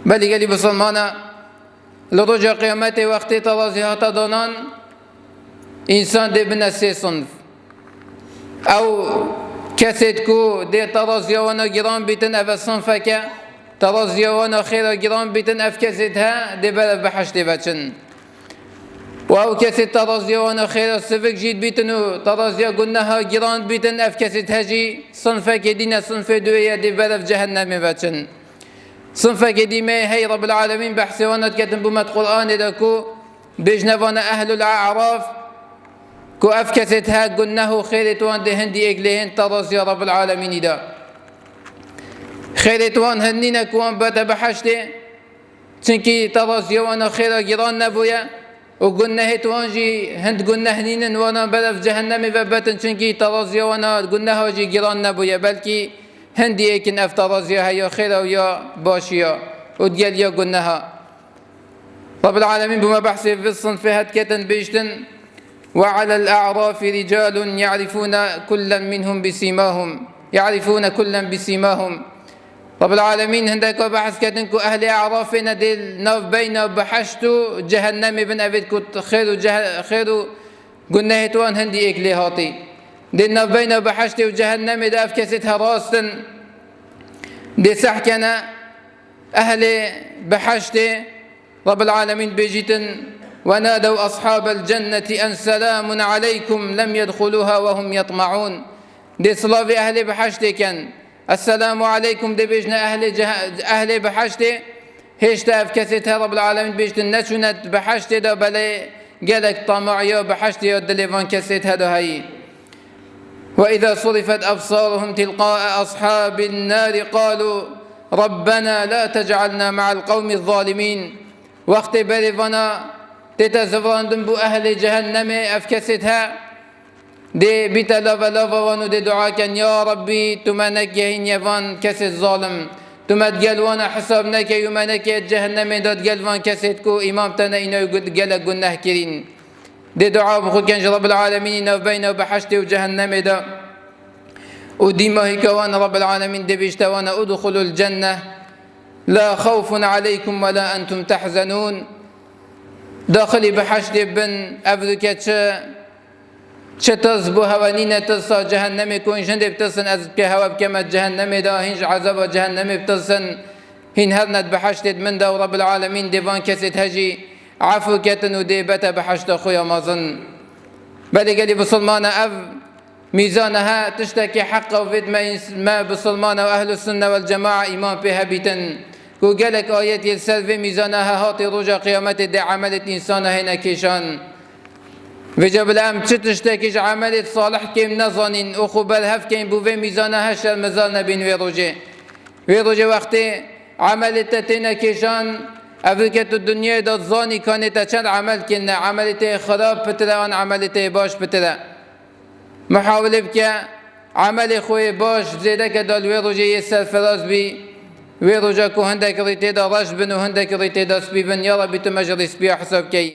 بلی گلی بسلمانا لرجا قیامت وقتی ترازی هاتا دانان انسان دی بنا سه صنف او کسید کو دی ترازی وانا گران بیتن اف صنفه که ترازی وانا خیرا گران بیتن اف کسید ها دی بلف بحشتی بچن و او کسید ترازی وانا خیرا سفک جید بیتن و ترازی گنه ها گران بیتن اف کسید ها جی صنفه که دین صنف دویه دی بلف جهنمی بچن صنفه که دیمه هی رب العالمین بحثی وانا کتن بومت قرآن دکو بجنوانا اهل الاعراف کو اف کسید ها گنه خیرت وان ده هندی اگلهن ترازی رب العالمین دا خیرت وان هنین کوان بات بحشته چنکی ترازی وانا خیرا گران نبویا و گنه توان جی هند گنه هنین وانا بلف جهنم و باتن چنکی ترازی وانا گنه جی گران نبویا بلکی هندی اکن اف ترازی ها یا خیرا یا باشیا و دیل یا گنه ها رب العالمين بما بحث في الصنف هات كتن بيجتن وعلى الأعراف رجال يعرفون كلا منهم بسيماهم رب العالمين هندك بحث كتنكو أهل أعرافنا ديل ناف بين بحشتو جهنم بن أبدكو خير قلنا هتوان هندي إكلي هاطي ديل ناف بين بحشتو جهنم داف كستها راستن دي سحكنا أهل بحشتي رب العالمين بيجتن ونادوا أصحاب الجنة أن سلام عليكم لم يدخلوها وهم يطمعون دي صلافي أهل بحشتي كان السلام عليكم دي بيجنا أهل بحشتي هشتا أفكستها رب العالمين بيجتن نشنت بحشتي دا بلي قالك طمعيو بحشتي ودليفان كسيت هذا هاي وإذا صرفت أبصارهم تلقاء أصحاب النار قالوا ربنا لا تجعلنا مع القوم الظالمين وقت بريفانا تتزفراندن بو أهل جهنم أفكستها دي بيتا لافا وانو دي دعا كان يا ربي تمانك يهين يفان كسد ظالم تمات قلوانا حسابناك يمانك جهنم داد قلوان كسدكو إمام تانا إنو قلق قناه كرين دي دعا بخو كان رب العالمين إنو بينه بحشتي وجهنم دا وديما هيكوان رب العالمين دي بيشتوانا ادخلوا الجنة لا خوف عليكم ولا أنتم تحزنون داخلي بحشت بن أفريكا تشتز بو هوانين تصا جهنم كون جند بتصن از كهوا بكما جهنم دا هنج عذاب جهنم بتصن هن هرنت بحشت من دا رب العالمين ديفان كسيت هجي عفو كتن وديبت بحشت خويا مازن بل قالي بسلمانا أف ميزانها تشتكي حق وفيد ما بسلمانا وأهل السنة والجماعة إمام بها بيتن كو قالك آيات يلسل في ميزانها هاطي رجا قيامت دي عملت إنسان هنا كيشان في جبل أم تشتكيش عملت صالح كيم نظانين أخو بالهف كيم بو في ميزانها شر مزال نبين في رجا وقتي عملت تتنا كيشان أفريكة الدنيا دا ظاني كانت چند عمل كنا عملت خراب بتلا وان عملت باش بتلا محاولة بك عمل خوي باش زيدا كدال ويروجا يسال فراز بي ويروجا كو هندك ريتي دا رش بن وهندك ريتي دا سبي بن يا ربي تمجري سبي حساب كي